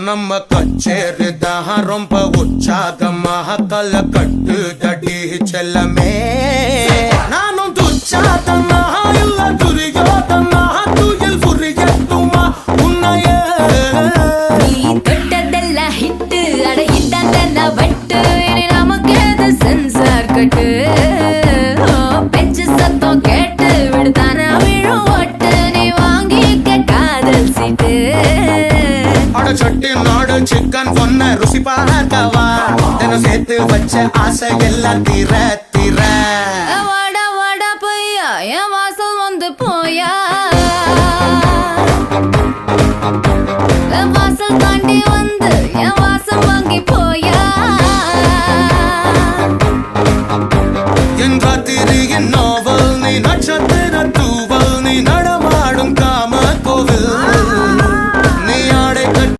நம்ம கச்சேரிதான் ரொம்ப உற்சாகமாக கல கட்டு தடி செல்லமே நானும் துச்சாதனா இல்ல துரியோதனா துயில் புரியட்டுமா உன்னையே நீ தொட்டதெல்லாம் ஹிட்டு அட இதான் வட்டு இனி நமக்கு எது சென்சார் கட்டு பெஞ்சு சத்தம் கேட்டு விடுதானா விழும் ஓட்டு நீ வாங்கிக்க காதல் சீட்டு அட சட்டி நாடு சிக்கன் பொண்ண ருசி பார்க்கவா தினம் சேர்த்து வச்ச ஆசை எல்லாம் தீர தீர வாடா வாடா பையா என் வாசல் வந்து போயா